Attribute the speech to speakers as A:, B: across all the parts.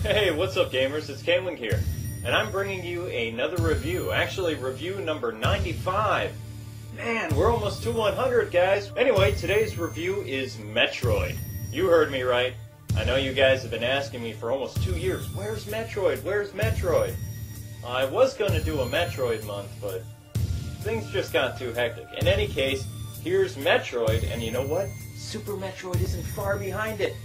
A: Hey, what's up gamers? It's Kaelin here, and I'm bringing you another review, actually review number 95. Man, we're almost to 100, guys. Anyway, today's review is Metroid. You heard me right. I know you guys have been asking me for almost 2 years, where's Metroid? Where's Metroid? I was going to do a Metroid month, but things just got too hectic. In any case, here's Metroid, and you know what? Super Metroid isn't far behind it.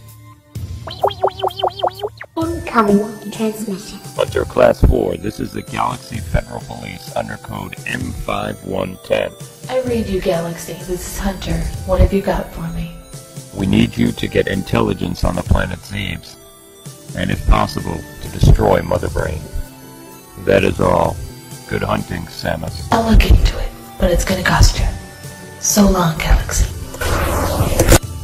B: Incoming transmission.
C: Hunter Class 4, this is the Galaxy Federal Police under code M5110.
D: I read you, Galaxy. This is Hunter. What have you got for me?
C: We need you to get intelligence on the planet Zebes, and if possible, to destroy Mother Brain. That is all. Good hunting, Samus.
D: I'll look into it, but it's gonna cost you. So long, Galaxy.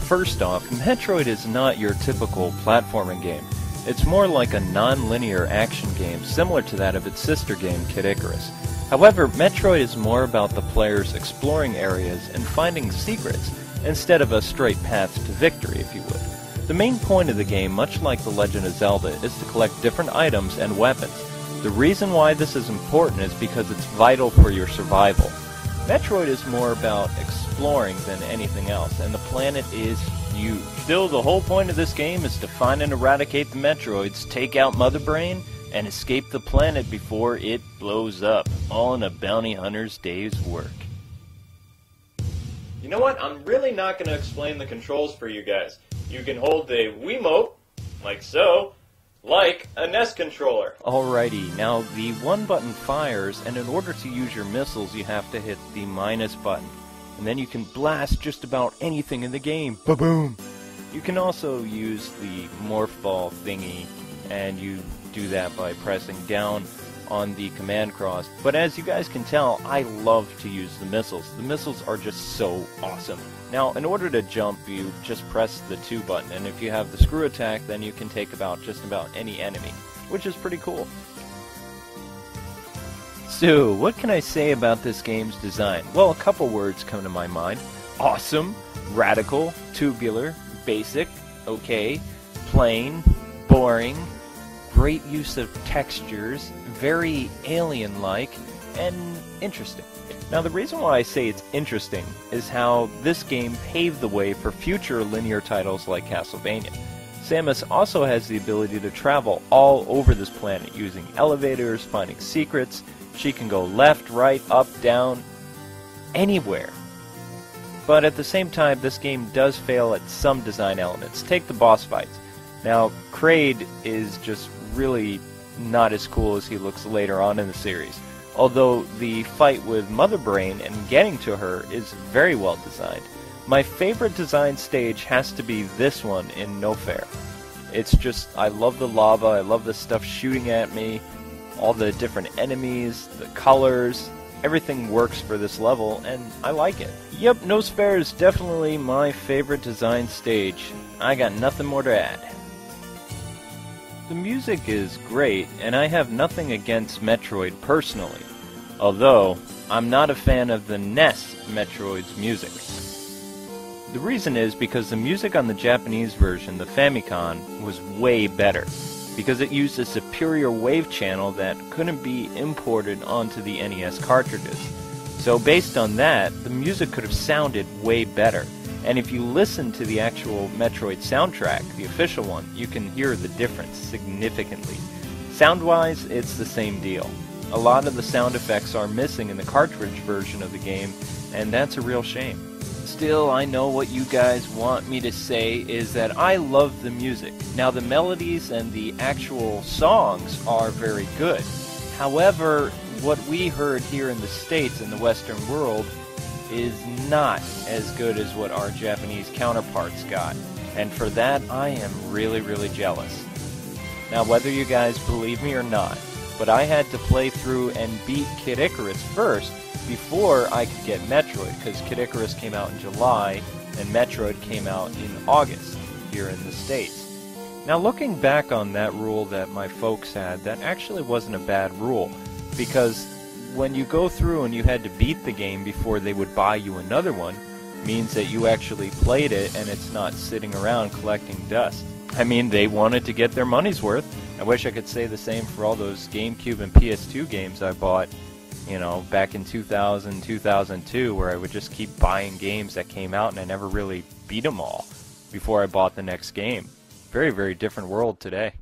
A: First off, Metroid is not your typical platforming game. It's more like a non-linear action game, similar to that of its sister game, Kid Icarus. However, Metroid is more about the players exploring areas and finding secrets, instead of a straight path to victory, if you would. The main point of the game, much like The Legend of Zelda, is to collect different items and weapons. The reason why this is important is because it's vital for your survival. Metroid is more about exploring than anything else, and the planet is huge. Still, the whole point of this game is to find and eradicate the Metroids, take out Mother Brain, and escape the planet before it blows up, all in a bounty hunter's day's work. You know what? I'm really not going to explain the controls for you guys. You can hold the Wiimote, like so, like a NES controller. Alrighty, now the one button fires, and in order to use your missiles you have to hit the minus button. And then you can blast just about anything in the game. Ba-boom! You can also use the morph ball thingy, and you do that by pressing down on the command cross. But as you guys can tell, I love to use the missiles. The missiles are just so awesome. Now, in order to jump, you just press the 2 button, and if you have the screw attack, then you can take out just about any enemy, which is pretty cool. So, what can I say about this game's design? Well, a couple words come to my mind. Awesome, radical, tubular, basic, okay, plain, boring, great use of textures, very alien-like, and interesting. Now, the reason why I say it's interesting is how this game paved the way for future linear titles like Castlevania. Samus also has the ability to travel all over this planet using elevators, finding secrets. She can go left, right, up, down, anywhere. But at the same time, this game does fail at some design elements. Take the boss fights. Now, Kraid is just really not as cool as he looks later on in the series. Although the fight with Mother Brain and getting to her is very well designed. My favorite design stage has to be this one in No Fair. It's just, I love the lava, I love the stuff shooting at me, all the different enemies, the colors, everything works for this level, and I like it. Yep, No Fair is definitely my favorite design stage. I got nothing more to add. The music is great, and I have nothing against Metroid personally, although I'm not a fan of the NES Metroid's music. The reason is because the music on the Japanese version, the Famicom, was way better, because it used a superior wave channel that couldn't be imported onto the NES cartridges. So based on that, the music could have sounded way better. And if you listen to the actual Metroid soundtrack, the official one, you can hear the difference significantly. Sound-wise, it's the same deal. A lot of the sound effects are missing in the cartridge version of the game, and that's a real shame. Still, I know what you guys want me to say is that I love the music. Now, the melodies and the actual songs are very good. However, what we heard here in the States, in the Western world, is not as good as what our Japanese counterparts got. And for that, I am really, really jealous. Now, whether you guys believe me or not, but I had to play through and beat Kid Icarus first before I could get Metroid, because Kid Icarus came out in July and Metroid came out in August here in the States. Now, looking back on that rule that my folks had, that actually wasn't a bad rule, because when you go through and you had to beat the game before they would buy you another one, means that you actually played it and it's not sitting around collecting dust. I mean, they wanted to get their money's worth. I wish I could say the same for all those GameCube and PS2 games I bought, you know, back in 2000, 2002, where I would just keep buying games that came out and I never really beat them all before I bought the next game. Very, very different world today.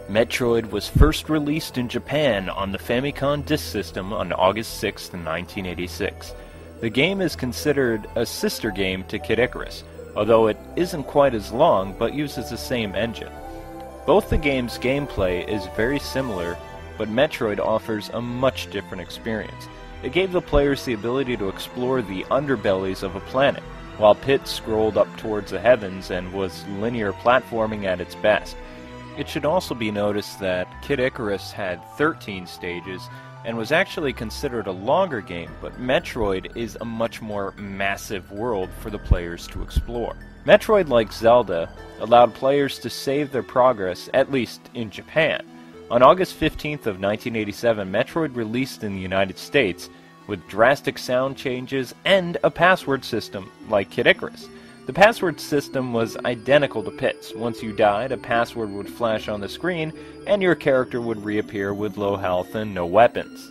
A: Metroid was first released in Japan on the Famicom Disk System on August 6, 1986. The game is considered a sister game to Kid Icarus, although it isn't quite as long but uses the same engine. Both the game's gameplay is very similar, but Metroid offers a much different experience. It gave the players the ability to explore the underbellies of a planet, while Pit scrolled up towards the heavens and was linear platforming at its best. It should also be noticed that Kid Icarus had 13 stages and was actually considered a longer game, but Metroid is a much more massive world for the players to explore. Metroid, like Zelda, allowed players to save their progress, at least in Japan. On August 15th of 1987, Metroid released in the United States with drastic sound changes and a password system, like Kid Icarus. The password system was identical to Pit's. Once you died, a password would flash on the screen, and your character would reappear with low health and no weapons.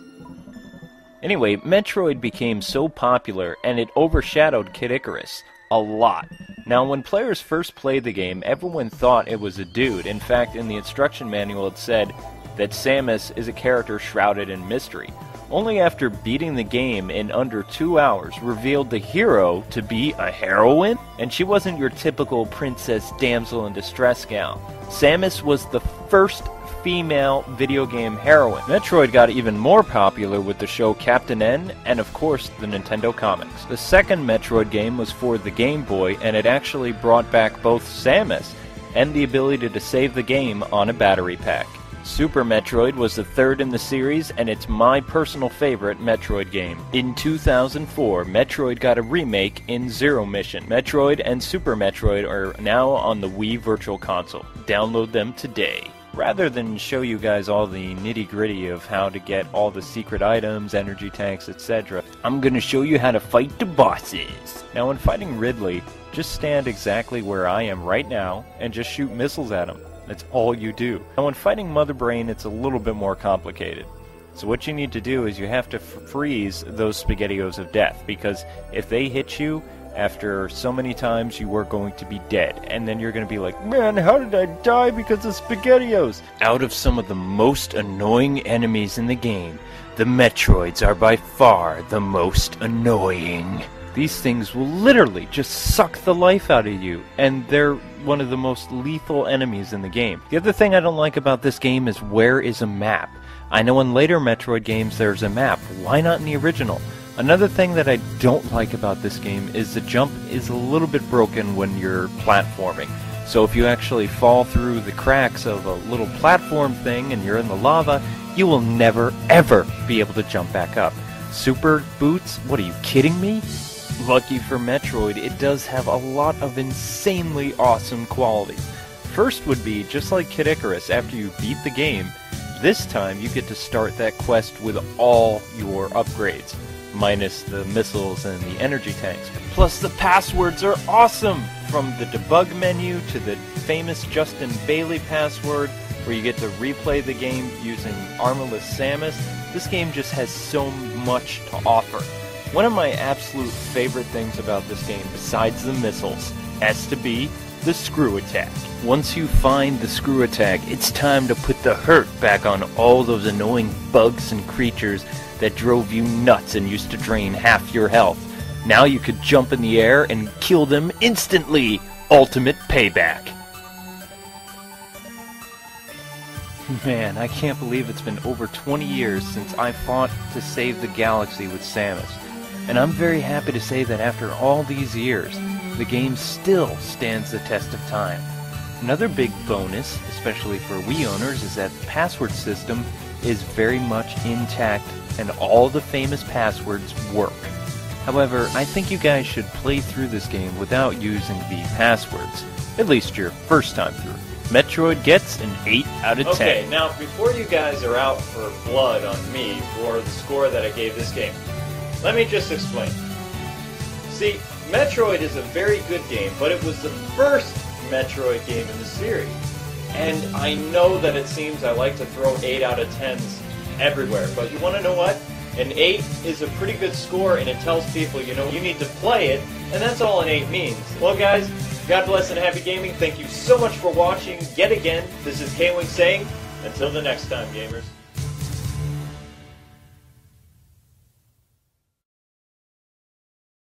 A: Anyway, Metroid became so popular, and it overshadowed Kid Icarus a lot. Now, when players first played the game, everyone thought it was a dude. In fact, in the instruction manual it said that Samus is a character shrouded in mystery. Only after beating the game in under 2 hours revealed the hero to be a heroine, and she wasn't your typical princess damsel in distress gal. Samus was the first female video game heroine. Metroid got even more popular with the show Captain N and of course the Nintendo comics. The second Metroid game was for the Game Boy, and it actually brought back both Samus and the ability to save the game on a battery pack. Super Metroid was the third in the series, and it's my personal favorite Metroid game. In 2004, Metroid got a remake in Zero Mission. Metroid and Super Metroid are now on the Wii Virtual Console. Download them today. Rather than show you guys all the nitty-gritty of how to get all the secret items, energy tanks, etc., I'm gonna show you how to fight the bosses. Now, when fighting Ridley, just stand exactly where I am right now and just shoot missiles at him. That's all you do. Now, when fighting Mother Brain, it's a little bit more complicated. So what you need to do is you have to freeze those SpaghettiOs of death, because if they hit you after so many times, you are going to be dead. And then you're going to be like, man, how did I die because of SpaghettiOs? Out of some of the most annoying enemies in the game, the Metroids are by far the most annoying. These things will literally just suck the life out of you, and they're one of the most lethal enemies in the game. The other thing I don't like about this game is where is a map? I know in later Metroid games there's a map. Why not in the original? Another thing that I don't like about this game is the jump is a little bit broken when you're platforming. So if you actually fall through the cracks of a little platform thing and you're in the lava, you will never ever be able to jump back up. Super boots? What are you kidding me? Lucky for Metroid, it does have a lot of insanely awesome qualities. First would be, just like Kid Icarus, after you beat the game, this time you get to start that quest with all your upgrades, minus the missiles and the energy tanks. Plus the passwords are awesome! From the debug menu to the famous Justin Bailey password, where you get to replay the game using Armorless Samus, this game just has so much to offer. One of my absolute favorite things about this game, besides the missiles, has to be the screw attack. Once you find the screw attack, it's time to put the hurt back on all those annoying bugs and creatures that drove you nuts and used to drain half your health. Now you could jump in the air and kill them instantly. Ultimate payback. Man, I can't believe it's been over 20 years since I fought to save the galaxy with Samus. And I'm very happy to say that after all these years, the game still stands the test of time. Another big bonus, especially for Wii owners, is that the password system is very much intact and all the famous passwords work. However, I think you guys should play through this game without using the passwords, at least your first time through. Metroid gets an 8 out of 10. Okay, now before you guys are out for blood on me for the score that I gave this game, let me just explain. See, Metroid is a very good game, but it was the first Metroid game in the series. And I know that it seems I like to throw 8 out of 10s everywhere, but you want to know what? An 8 is a pretty good score, and it tells people, you know, you need to play it, and that's all an 8 means. Well, guys, God bless and happy gaming. Thank you so much for watching yet again. This is K-Wing saying, until the next time, gamers.